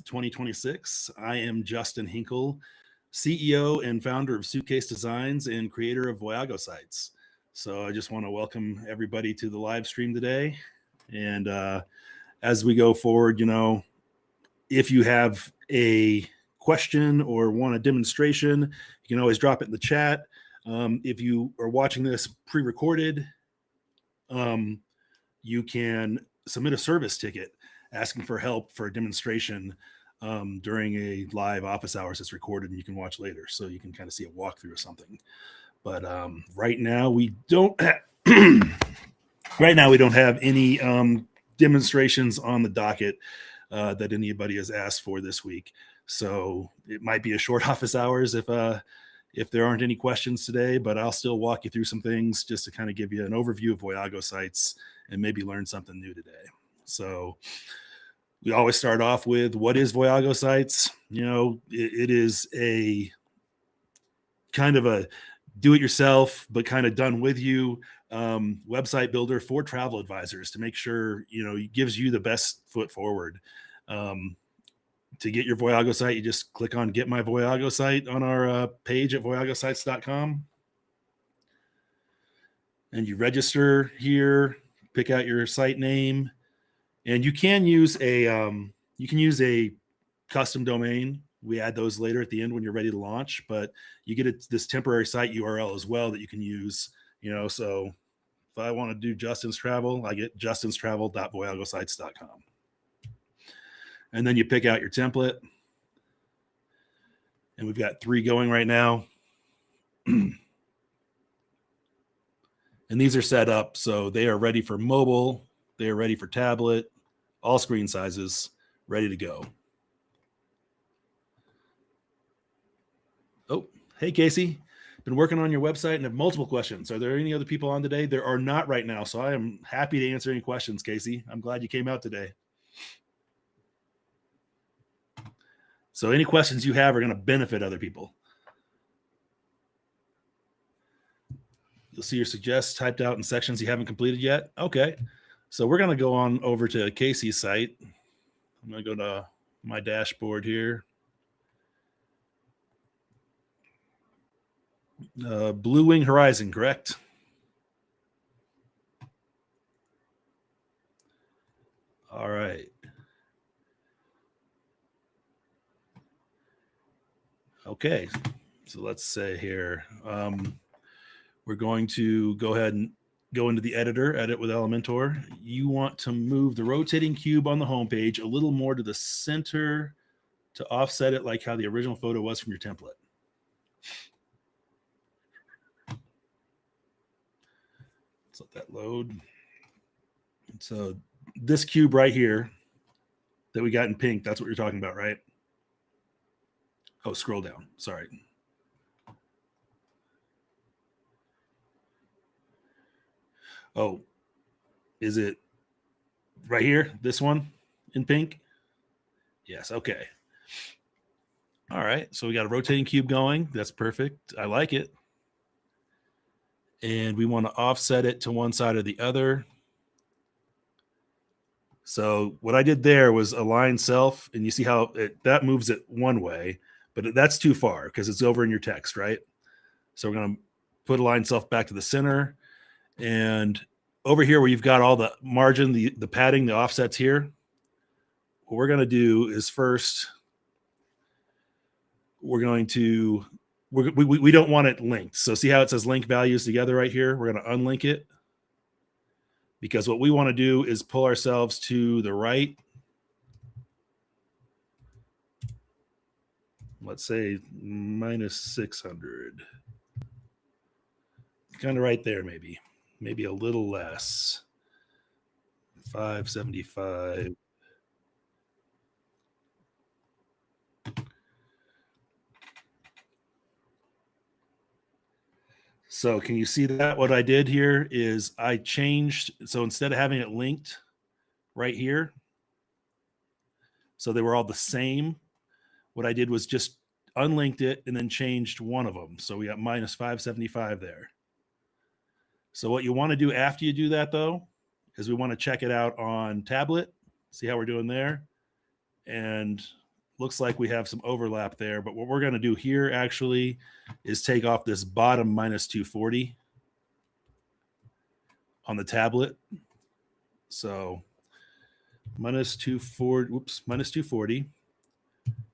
2026. I am Justin Hinkle, CEO and founder of Suitcase Designs and creator of Voyago Sites. So I just want to welcome everybody to the live stream today. And as we go forward, if you have a question or want a demonstration, you can always drop it in the chat. If you are watching this pre-recorded, you can submit a service ticket asking for help for a demonstration during a live office hours that's recorded and you can watch later. So you can kind of see a walkthrough of something. But right now we don't have any demonstrations on the docket that anybody has asked for this week. So it might be a short office hours if there aren't any questions today, but I'll still walk you through some things just to kind of give you an overview of Voyago Sites and maybe learn something new today. So we always start off with, what is Voyago Sites? It is a kind of a do-it-yourself, but kind of done with you website builder for travel advisors to make sure, it gives you the best foot forward. To get your Voyago site, you just click on Get My Voyago Site on our page at voyagosites.com. And you register here, pick out your site name, and you can use a custom domain. We add those later at the end when you're ready to launch, but you get this temporary site URL as well that you can use. So if I want to do Justin's Travel, I get justinstravel.voyagosites.com. And then you pick out your template. And we've got 3 going right now. And these are set up so they are ready for mobile. They are ready for tablet, all screen sizes, ready to go. Oh, hey, Casey. Been working on your website and have multiple questions. Are there any other people on today? There are not right now, so I am happy to answer any questions, Casey. I'm glad you came out today. So any questions you have are going to benefit other people. You'll see your suggests typed out in sections you haven't completed yet. Okay. So we're going to go on over to Casey's site. I'm going to go to my dashboard here. Blue Wing Horizon, correct? All right. Okay. So let's say here, we're going to go ahead and go into the editor, edit with Elementor. You want to move the rotating cube on the homepage a little more to the center to offset it like how the original photo was from your template. Let's let that load. So this cube right here that we got in pink, that's what you're talking about, right? Oh, scroll down. Sorry. Oh, is it right here? This one in pink? Yes. Okay. All right. So we got a rotating cube going. That's perfect. I like it. And we want to offset it to one side or the other. So what I did there was align self, and you see how that moves it one way, but that's too far because it's over in your text, right? So we're going to put align self back to the center. And over here where you've got all the margin, the padding, the offsets here, what we're going to do is first, we're going to, we don't want it linked. So see how it says link values together right here? We're going to unlink it because what we want to do is pull ourselves to the right. Let's say -600. Kind of right there, maybe a little less. 575. So can you see that? What I did here is I changed. So instead of having it linked right here, so they were all the same, what I did was just unlinked it and then changed one of them. So we got -575 there. So what you want to do after you do that, though, is we want to check it out on tablet, see how we're doing there. And looks like we have some overlap there, but what we're going to do here actually is take off this bottom minus 240 on the tablet. So minus 240,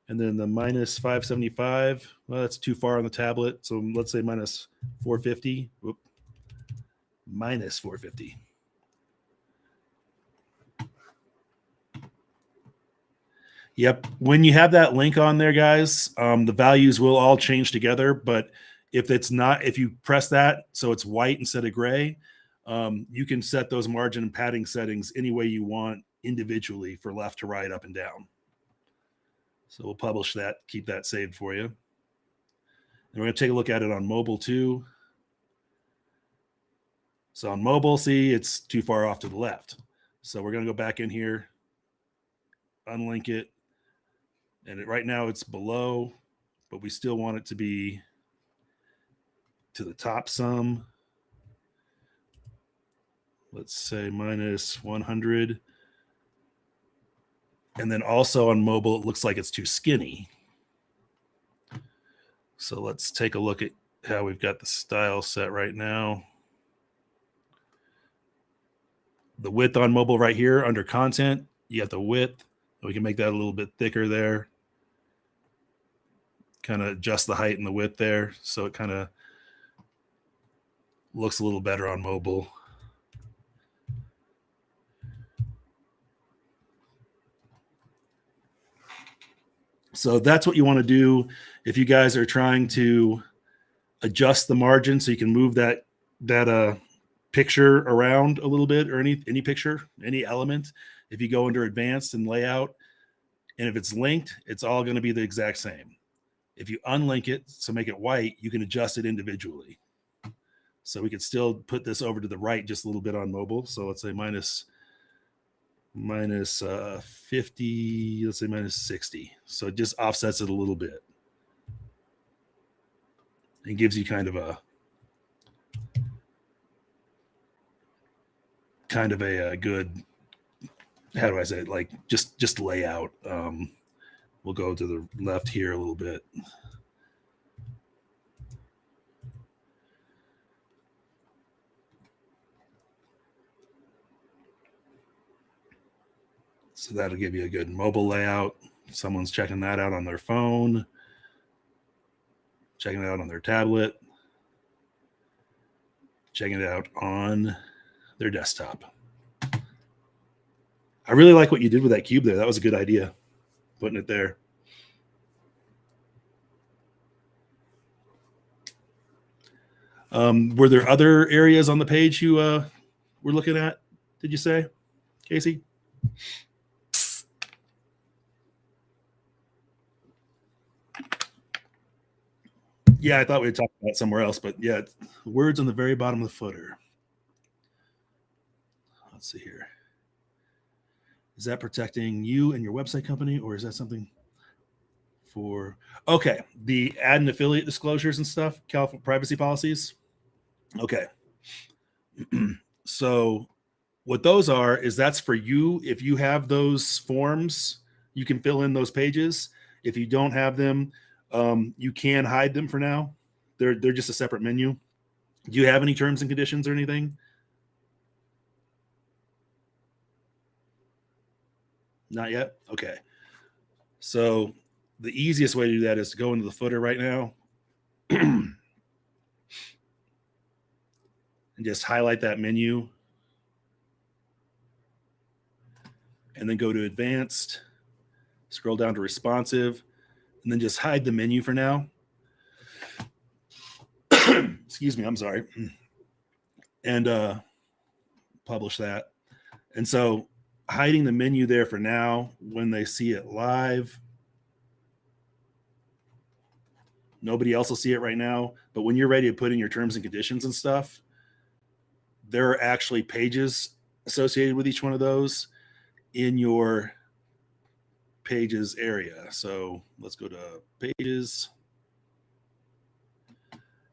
and then the minus 575. Well, that's too far on the tablet. So let's say minus 450. Minus 450. Yep. When you have that link on there, guys, the values will all change together. But if you press that, so it's white instead of gray, you can set those margin and padding settings any way you want individually for left to right, up and down. So we'll publish that, keep that saved for you. And we're going to take a look at it on mobile too. So on mobile, see, it's too far off to the left. So we're going to go back in here, unlink it. And right now it's below, but we still want it to be to the top some. Let's say minus 100. And then also on mobile, it looks like it's too skinny. So let's take a look at how we've got the style set right now. The width on mobile right here under content, you got the width. We can make that a little bit thicker there. Kind of adjust the height and the width there, so it kind of looks a little better on mobile. So that's what you want to do if you guys are trying to adjust the margin so you can move that picture around a little bit, or any picture, any element. If you go under advanced and layout, and if it's linked, it's all going to be the exact same. If you unlink it, so make it white, you can adjust it individually. So we could still put this over to the right just a little bit on mobile. So let's say minus 50, let's say minus 60. So it just offsets it a little bit. It gives you kind of a good, how do I say it? Like just layout. We'll go to the left here a little bit. So that'll give you a good mobile layout. Someone's checking that out on their phone, checking it out on their tablet, checking it out on their desktop. I really like what you did with that cube there. That was a good idea, putting it there. Were there other areas on the page you were looking at, did you say, Casey? Yeah, I thought we had talked about it somewhere else, but yeah, words on the very bottom of the footer. Let's see here. Is that protecting you and your website company, or is that something for, okay, the ad and affiliate disclosures and stuff, California privacy policies? Okay. So what those are is that's for you. If you have those forms, you can fill in those pages. If you don't have them, you can hide them for now. They're just a separate menu. Do you have any terms and conditions or anything? Not yet? Okay. So the easiest way to do that is to go into the footer right now and just highlight that menu and then go to advanced, scroll down to responsive, and then just hide the menu for now. Excuse me, I'm sorry. And publish that. And so hiding the menu there for now, when they see it live, nobody else will see it right now. But when you're ready to put in your terms and conditions and stuff, there are actually pages associated with each one of those in your pages area. So let's go to pages.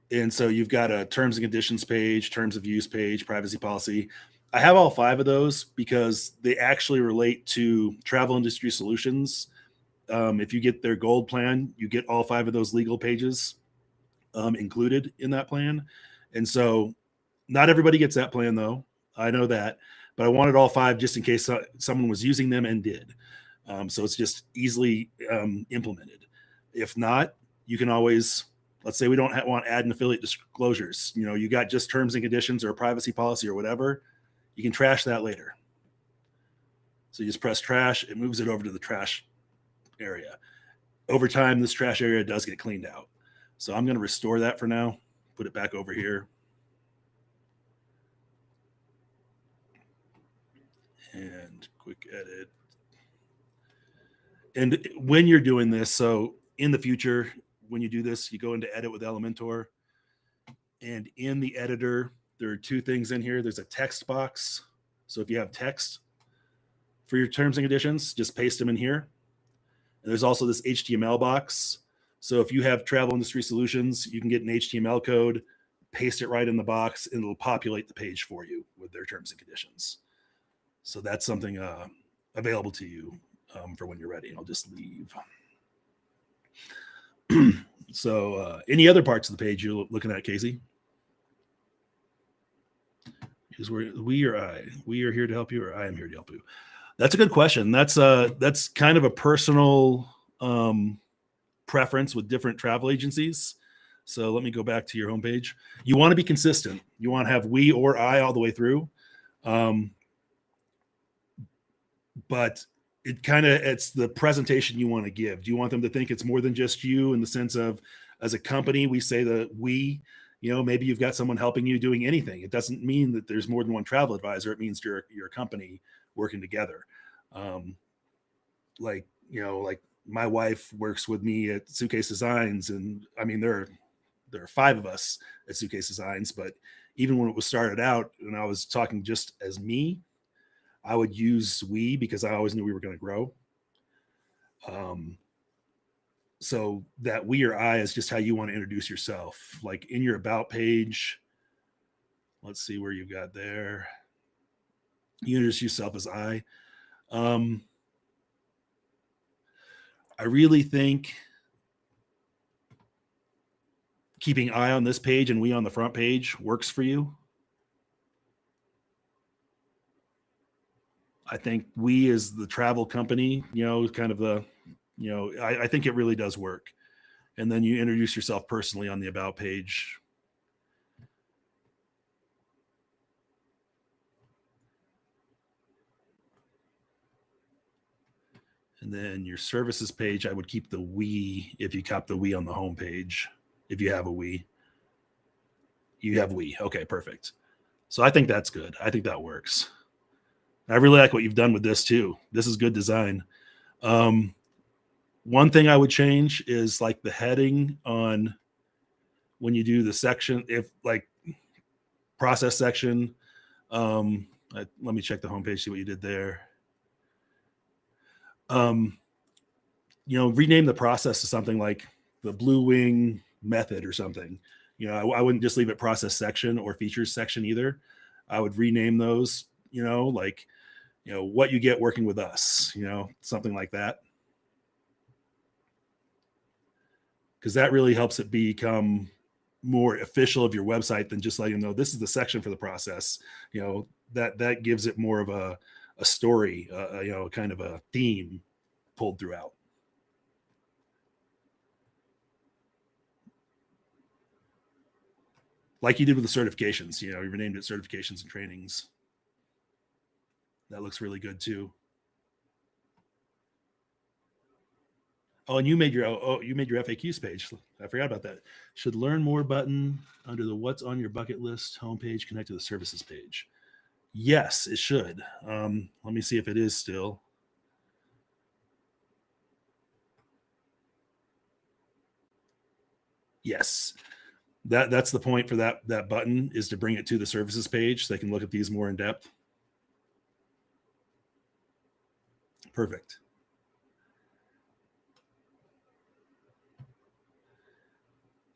And so you've got a terms and conditions page, terms of use page, privacy policy. I have all 5 of those because they actually relate to travel industry solutions if you get their gold plan, you get all 5 of those legal pages included in that plan. And so not everybody gets that plan though. I know that, but I wanted all 5 just in case someone was using them and did. So it's just easily implemented. If not, you can always, let's say we don't want add and affiliate disclosures. You got just terms and conditions or a privacy policy or whatever. You can trash that later. So you just press trash, it moves it over to the trash area. Over time, this trash area does get cleaned out. So I'm going to restore that for now, put it back over here. And quick edit. And when you're doing this, so in the future, when you do this, you go into edit with Elementor. And in the editor, there are 2 things in here. There's a text box. So if you have text for your terms and conditions, just paste them in here. And there's also this HTML box. So if you have Travel Industry Solutions, you can get an HTML code, paste it right in the box, and it'll populate the page for you with their terms and conditions. So that's something available to you for when you're ready. I'll just leave. So any other parts of the page you're looking at, Casey? Is we or I? We are here to help you, or I am here to help you? That's a good question. That's kind of a personal preference with different travel agencies. So let me go back to your homepage. You want to be consistent. You want to have we or I all the way through. But it's the presentation you want to give. Do you want them to think it's more than just you, in the sense of, as a company, we say that we, maybe you've got someone helping you doing anything. It doesn't mean that there's more than one travel advisor. It means you're a company working together. Like my wife works with me at Suitcase Designs, and I mean, there are 5 of us at Suitcase Designs, but even when it was started out and I was talking just as me, I would use we, because I always knew we were going to grow. So that we or I is just how you want to introduce yourself. Like in your about page, let's see where you got there. You introduce yourself as I. I really think keeping I on this page and we on the front page works for you. I think we, as the travel company, kind of the, I think it really does work. And then you introduce yourself personally on the about page. And then your services page, I would keep the we, if you cop the we on the home page. If you have a we, you have we. Okay, perfect. So I think that's good. I think that works. I really like what you've done with this too. This is good design. One thing I would change is like the heading on when you do the section, if like process section. Let me check the homepage, see what you did there. Rename the process to something like the Blue Wing method or something. I wouldn't just leave it process section or features section either. I would rename those, what you get working with us, something like that. Because that really helps it become more official of your website than just letting them know this is the section for the process. That gives it more of a story, kind of a theme pulled throughout. Like you did with the certifications, you renamed it certifications and trainings. That looks really good too. Oh, and you made your FAQs page. I forgot about that. Should learn more button under the what's on your bucket list homepage connect to the services page. Yes, it should. Let me see if it is still. Yes. That's the point for that button, is to bring it to the services page so they can look at these more in depth. Perfect.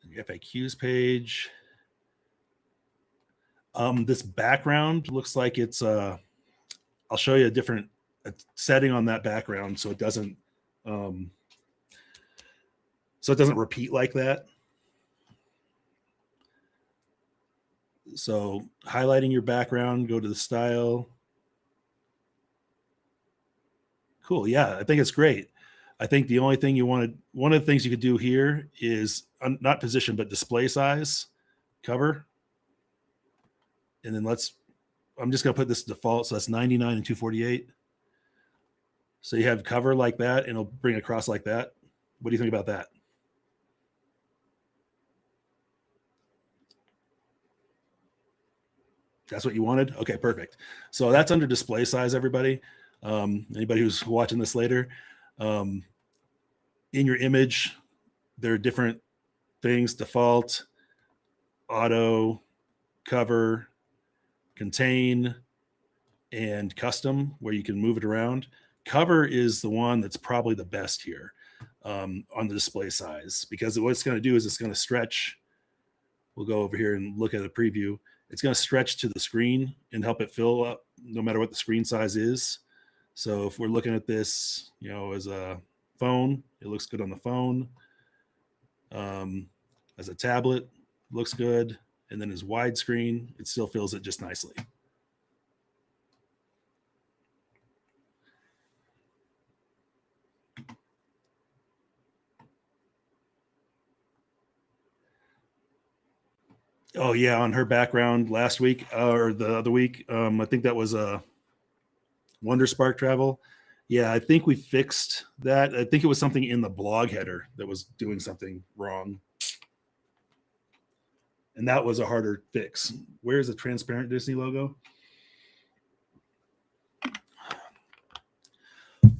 The FAQs page. This background looks like it's I'll show you a different setting on that background so it doesn't so it doesn't repeat like that. So highlighting your background, go to the style. Cool. Yeah, I think it's great. I think the only thing one of the things you could do here is not position, but display size, cover. And then I'm just going to put this default. So that's 99 and 248. So you have cover like that and it'll bring across like that. What do you think about that? That's what you wanted? Okay, perfect. So that's under display size, everybody. Anybody who's watching this later, in your image, there are different things: default, auto, cover, contain, and custom, where you can move it around. Cover is the one that's probably the best here on the display size, because what it's going to do is it's going to stretch. We'll go over here and look at a preview. It's going to stretch to the screen and help it fill up no matter what the screen size is. So if we're looking at this, as a phone, it looks good on the phone. As a tablet, looks good. And then as widescreen, it still fills it just nicely. Oh yeah, on her background last week or the other week, I think that was a Wonder Spark Travel. Yeah, I think we fixed that. I think it was something in the blog header that was doing something wrong, and that was a harder fix. Where's the transparent Disney logo?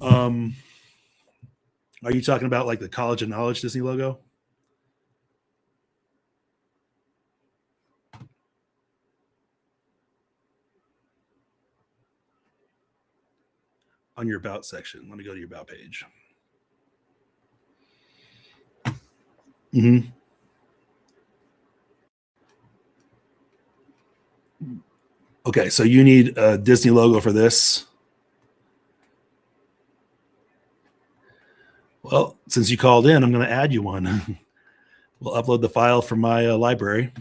Are you talking about like the College of Knowledge Disney logo? On your about section. Let me go to your about page. Mm-hmm. Okay, so you need a Disney logo for this. Well, since you called in, I'm going to add you one. We'll upload the file from my library.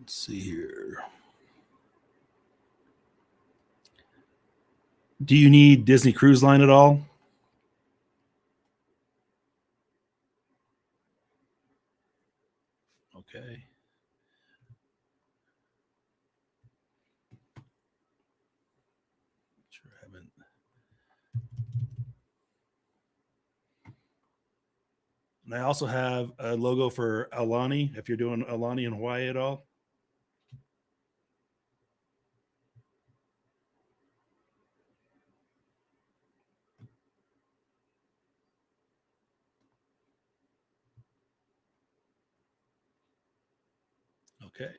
Let's see here. Do you need Disney Cruise Line at all? Okay. Sure haven't. And I also have a logo for Aulani, if you're doing Aulani in Hawaii at all. Okay.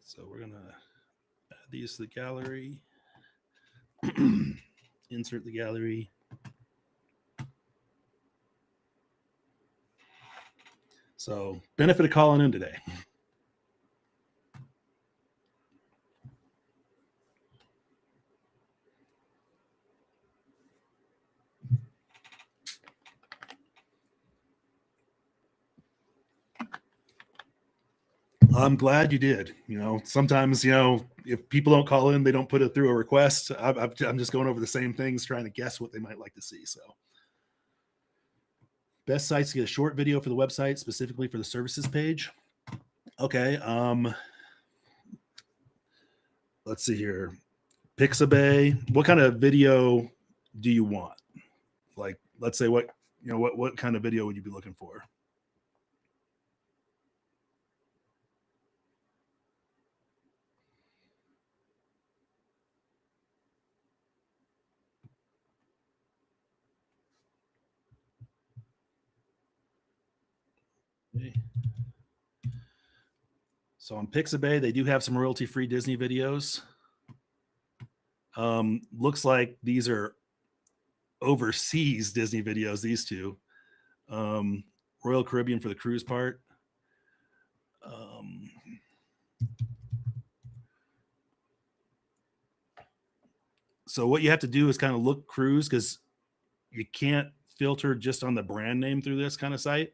So we're going to add these to the gallery. Insert the gallery. So benefit of calling in today. I'm glad you did. Sometimes, if people don't call in, they don't put it through a request. I'm just going over the same things, trying to guess what they might like to see. So best sites to get a short video for the website, specifically for the services page. Okay. Let's see here. Pixabay. What kind of video do you want? Like, let's say what kind of video would you be looking for? Okay. So on Pixabay, they do have some royalty-free Disney videos. Looks like these are overseas Disney videos, these two. Royal Caribbean for the cruise part. So what you have to do is kind of look cruise, because you can't filter just on the brand name through this kind of site,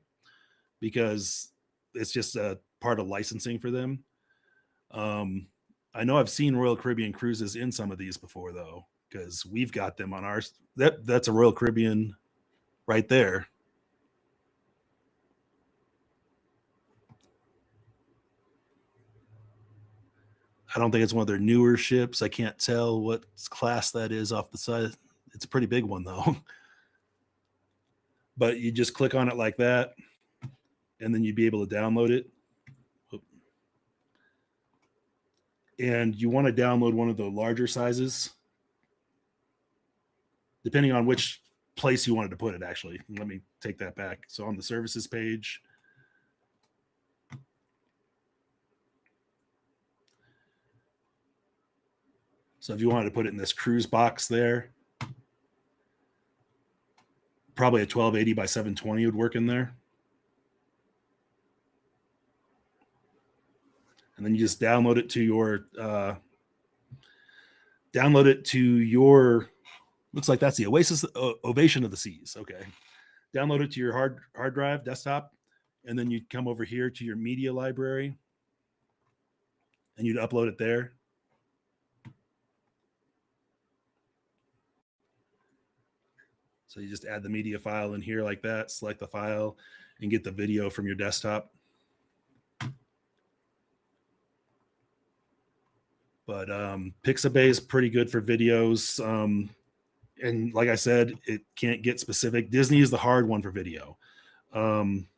because it's just a part of licensing for them. I know I've seen Royal Caribbean cruises in some of these before, though, because we've got them on ours. That's a Royal Caribbean right there. I don't think it's one of their newer ships. I can't tell what class that is off the side. It's a pretty big one, though. But you just click on it like that, and then you'd be able to download it. And you want to download one of the larger sizes, depending on which place you wanted to put it, actually. Let me take that back. So on the services page, so if you wanted to put it in this cruise box there, probably a 1280 by 720 would work in there. And then you just download it to your looks like that's the Oasis Ovation of the Seas. Okay. Download it to your hard drive desktop, and then you'd come over here to your media library and you'd upload it there. So you just add the media file in here like that, select the file, and get the video from your desktop. But Pixabay is pretty good for videos. And like I said, it can't get specific. Disney is the hard one for video. Unsplash.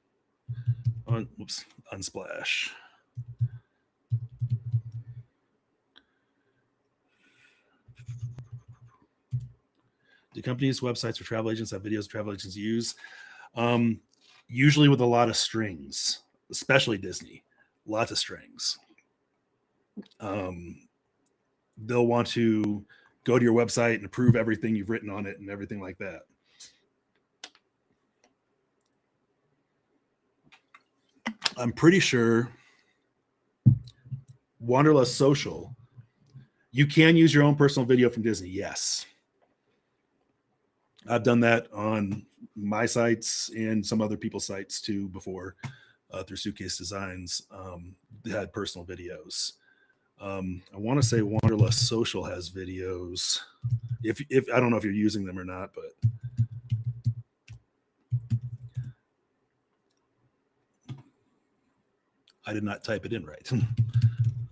The company's websites for travel agents have videos travel agents use, usually with a lot of strings, especially Disney, lots of strings. They'll want to go to your website and approve everything you've written on it and everything like that. I'm pretty sure Wanderlust Social, you can use your own personal video from Disney. Yes. I've done that on my sites and some other people's sites too before, through Suitcase Designs. They had personal videos. I want to say Wanderlust Social has videos. If I don't know if you're using them or not, but I did not type it in right.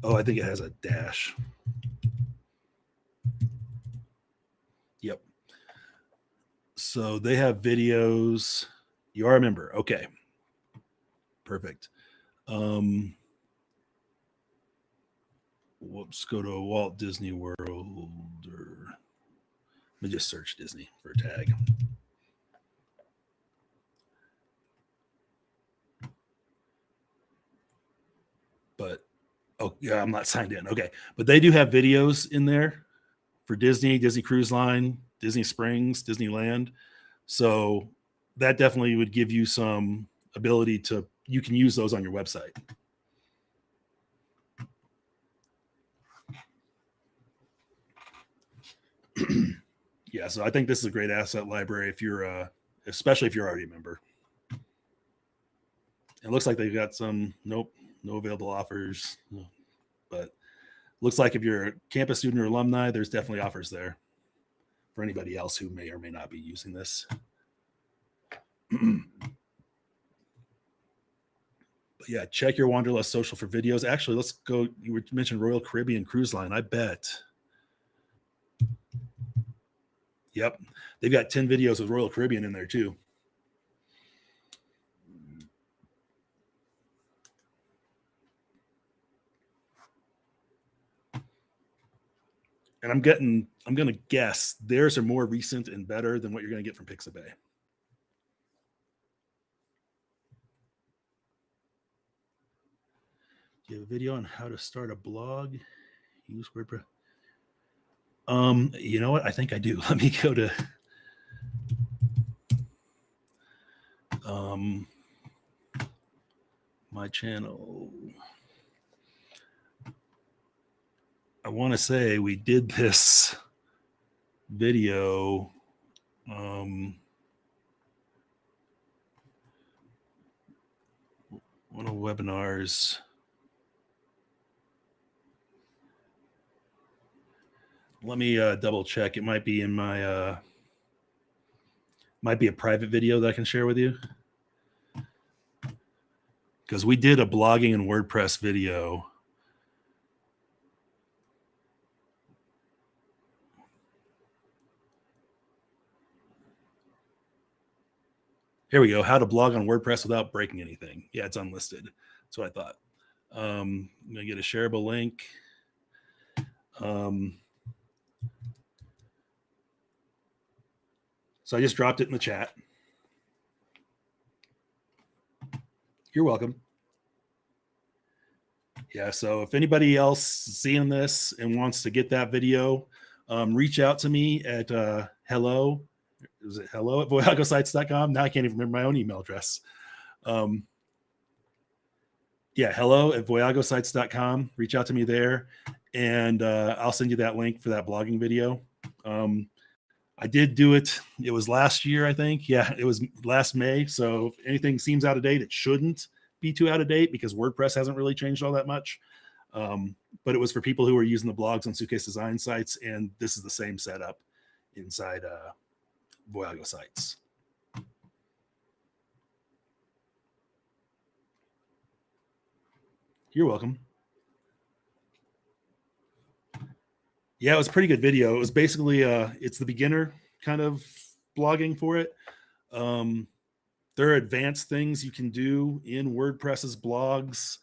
Oh, I think it has a dash. Yep. So they have videos. You are a member. Okay. Perfect. Whoops, go to Walt Disney World, or let me just search Disney for a tag. But oh yeah, I'm not signed in. Okay, but they do have videos in there for Disney, Disney Cruise Line, Disney Springs, Disneyland. So that definitely would give you some ability to, you can use those on your website. Yeah, so I think this is a great asset library if you're especially if you're already a member. It looks like they've got some, nope, no available offers, but looks like if you're a campus student or alumni, there's definitely offers there for anybody else who may or may not be using this. But yeah, check your Wanderlust Social for videos. Actually, let's go. You mentioned Royal Caribbean Cruise Line. I bet. Yep. They've got 10 videos with Royal Caribbean in there too. And I'm going to guess theirs are more recent and better than what you're going to get from Pixabay. give a video on how to start a blog. Use WordPress. You know what? I think I do. Let me go to my channel. I want to say we did this video. One of the webinars. Let me double check. It might be in my might be a private video that I can share with you, because we did a blogging and WordPress video. Here we go. How to blog on WordPress without breaking anything. Yeah, it's unlisted. That's what I thought. I'm gonna get a shareable link. So I just dropped it in the chat. You're welcome. Yeah, so if anybody else seeing this and wants to get that video, reach out to me at hello. Is it hello at voyagosites.com? Now I can't even remember my own email address. Yeah, hello at voyagosites.com. Reach out to me there, and I'll send you that link for that blogging video. I did do it. It was last year, I think. Yeah, it was last May. So if anything seems out of date, it shouldn't be too out of date, because WordPress hasn't really changed all that much. But it was for people who are using the blogs on Suitcase Design sites, and this is the same setup inside Voyago sites. You're welcome. Yeah, it was a pretty good video. It was basically it's the beginner kind of blogging for it. There are advanced things you can do in WordPress's blogs,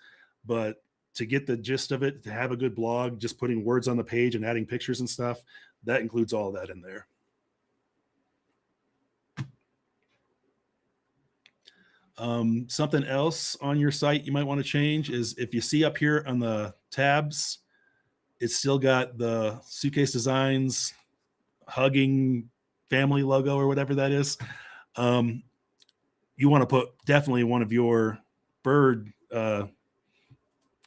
but to get the gist of it, to have a good blog, just putting words on the page and adding pictures and stuff, that includes all that in there. Something else on your site you might want to change is, if you see up here on the tabs, it's still got the Suitcase Designs hugging family logo or whatever that is. You want to put definitely one of your bird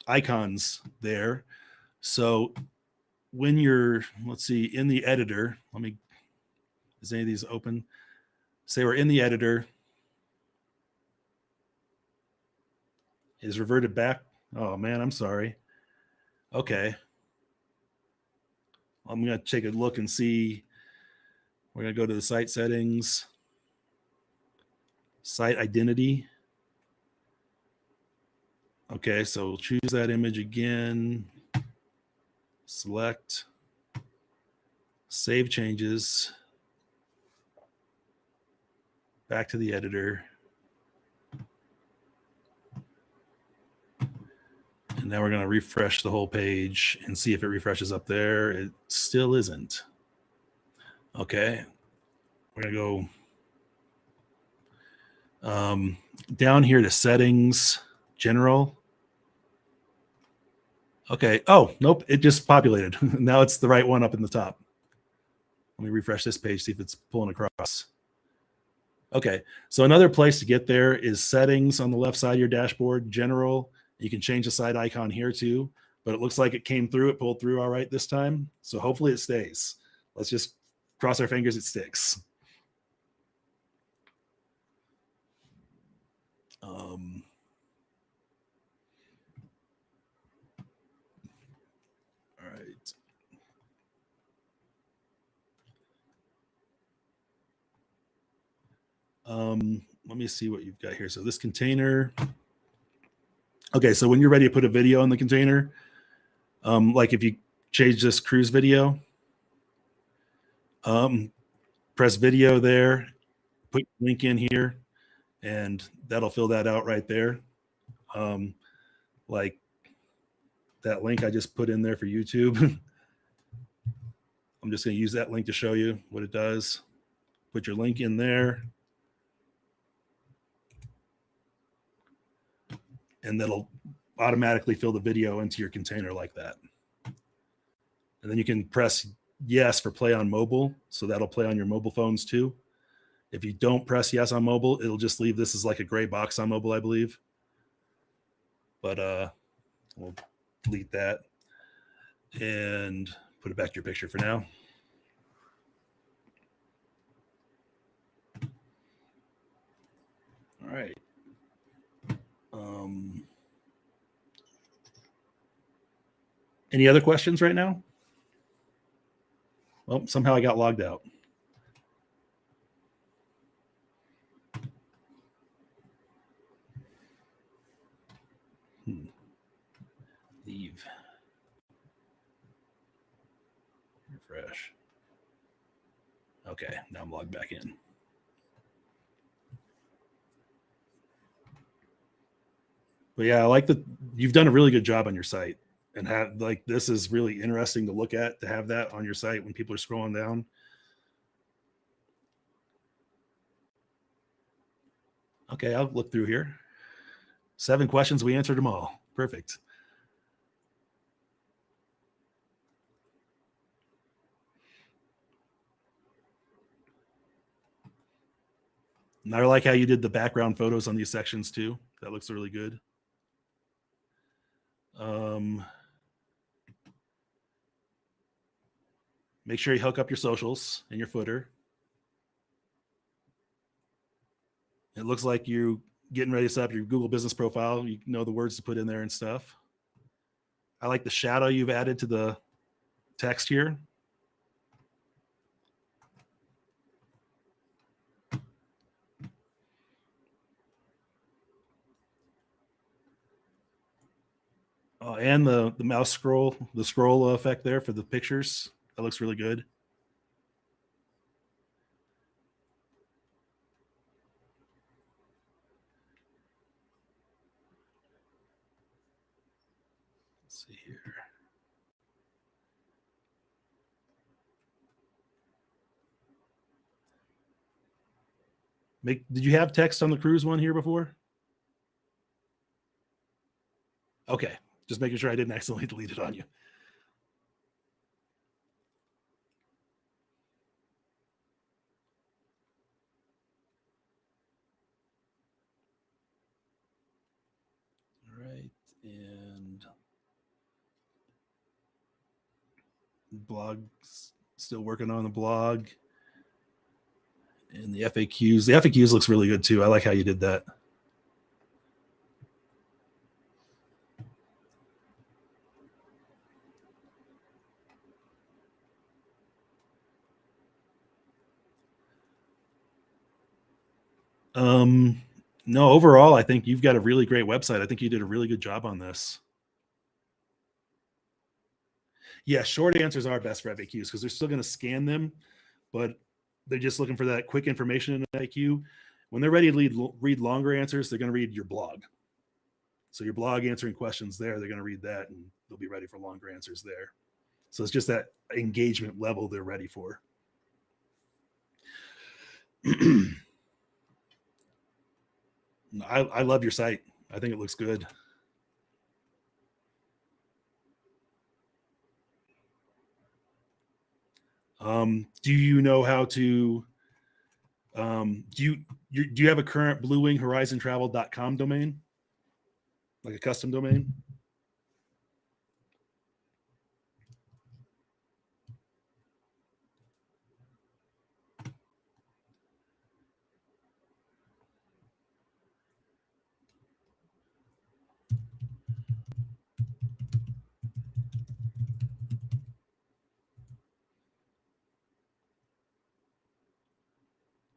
icons there. So when you're, let's see, in the editor, is any of these open? Say we're in the editor. Is reverted back. Oh man, I'm sorry. Okay. I'm going to take a look and see. We're going to go to the site settings, site identity. Okay, so choose that image again, select, save changes, back to the editor. And now we're going to refresh the whole page and see if it refreshes up there. It still isn't. Okay. We're going to go down here to settings, general. Okay. Oh, nope. It just populated. Now it's the right one up in the top. Let me refresh this page, see if it's pulling across. Okay. So another place to get there is settings on the left side of your dashboard, general. You can change the side icon here too, but it looks like it came through, it pulled through all right this time. So hopefully it stays. Let's just cross our fingers it sticks. All right. Let me see what you've got here. So this container. Okay, so when you're ready to put a video in the container, like if you change this cruise video, press video there, put your link in here, and that'll fill that out right there. Like that link I just put in there for YouTube. I'm just going to use that link to show you what it does. Put your link in there, and that'll automatically fill the video into your container like that. And then you can press yes for play on mobile. So that'll play on your mobile phones too. If you don't press yes on mobile, it'll just leave this as like a gray box on mobile, I believe. But we'll delete that and put it back to your picture for now. All right. Any other questions right now? Well, somehow I got logged out. Leave. Refresh. Okay, now I'm logged back in. But yeah, I like that you've done a really good job on your site, and have like this is really interesting to look at, to have that on your site when people are scrolling down. Okay, I'll look through here. 7 questions, we answered them all. Perfect. And I like how you did the background photos on these sections too. That looks really good. Make sure you hook up your socials in your footer. It looks like you getting ready to set up your Google business profile. You know the words to put in there and stuff. I like the shadow you've added to the text here. And the mouse scroll, the scroll effect there for the pictures. That looks really good. Let's see here. Did you have text on the cruise one here before? Okay, just making sure I didn't accidentally delete it on you. All right, and blog's still working on the blog. And the FAQs. The FAQs looks really good too. I like how you did that. No, overall, I think you've got a really great website. I think you did a really good job on this. Yeah, short answers are best for FAQs because they're still going to scan them, but they're just looking for that quick information in an FAQ. When they're ready to read longer answers, they're going to read your blog. So your blog answering questions there, they're going to read that and they'll be ready for longer answers there. So it's just that engagement level they're ready for. I love your site. I think it looks good. Do you know how to? Do you have a current BlueWingHorizonTravel.com domain, like a custom domain?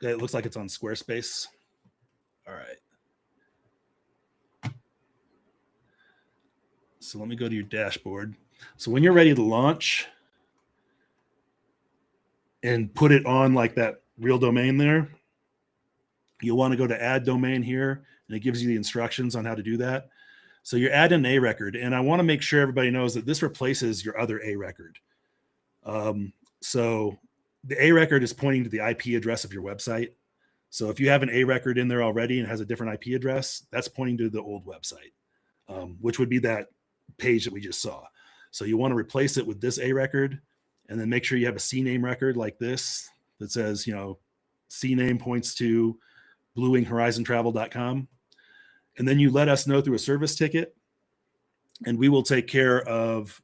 Okay, it looks like it's on Squarespace. All right. So let me go to your dashboard. So when you're ready to launch and put it on like that real domain there, you'll want to go to add domain here, and it gives you the instructions on how to do that. So you're adding an A record, and I want to make sure everybody knows that this replaces your other A record. So the A record is pointing to the IP address of your website. So if you have an A record in there already and has a different IP address, that's pointing to the old website. which would be that page that we just saw. So you want to replace it with this A record, and then make sure you have a CNAME record like this that says, CNAME points to bluewinghorizontravel.com. And then you let us know through a service ticket, and we will take care of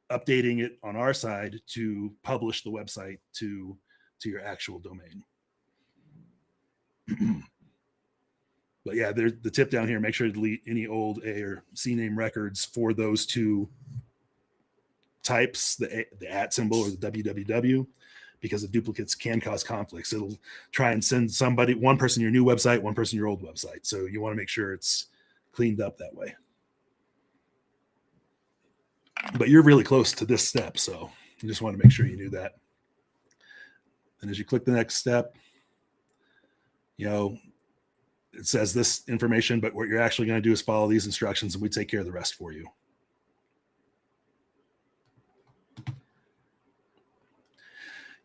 updating it on our side to publish the website to your actual domain. But yeah, there's the tip down here. Make sure to delete any old A or CNAME records for those two types, the @ symbol or the www, because the duplicates can cause conflicts. It'll try and send one person your new website, one person your old website. So you want to make sure it's cleaned up that way. But you're really close to this step, so you just want to make sure you knew that. And as you click the next step, it says this information, but what you're actually going to do is follow these instructions, and we take care of the rest for you.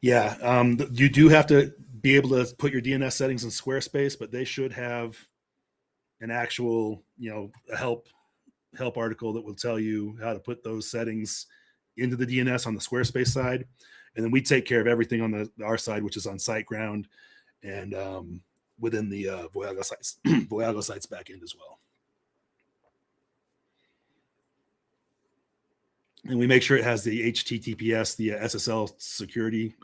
Yeah, you do have to be able to put your DNS settings in Squarespace, but they should have an actual, a help article that will tell you how to put those settings into the DNS on the Squarespace side. And then we take care of everything on our side, which is on SiteGround and within the Voyago Sites backend as well. And we make sure it has the HTTPS, the SSL security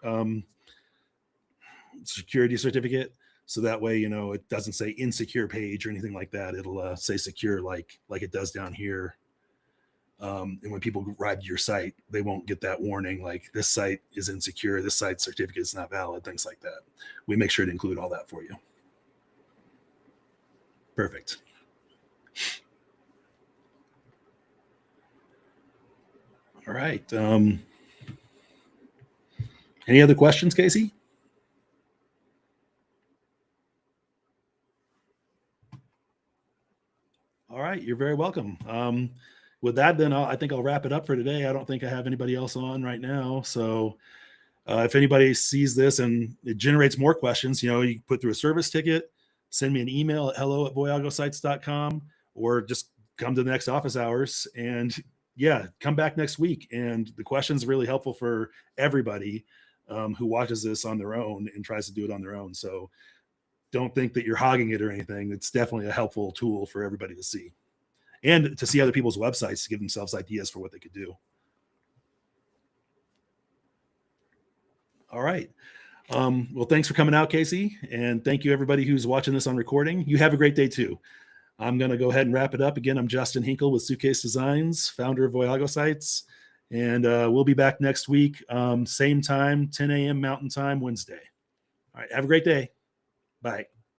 certificate. So that way, it doesn't say insecure page or anything like that. It'll say secure like it does down here. And when people arrive to your site, they won't get that warning like this site is insecure, this site certificate is not valid, things like that. We make sure to include all that for you. Perfect. All right. Any other questions, Casey? All right. You're very welcome. With that, then I think I'll wrap it up for today. I don't think I have anybody else on right now. So if anybody sees this and it generates more questions, you can put through a service ticket, send me an email at hello@voyagosites.com, or just come to the next office hours and come back next week. And the question's really helpful for everybody who watches this on their own and tries to do it on their own. So don't think that you're hogging it or anything. It's definitely a helpful tool for everybody to see and to see other people's websites to give themselves ideas for what they could do. All right. Well, thanks for coming out, Casey. And thank you, everybody who's watching this on recording. You have a great day, too. I'm going to go ahead and wrap it up. Again, I'm Justin Hinkle with Suitcase Designs, founder of Voyago Sites. And we'll be back next week, same time, 10 a.m. Mountain Time, Wednesday. All right. Have a great day. Bye.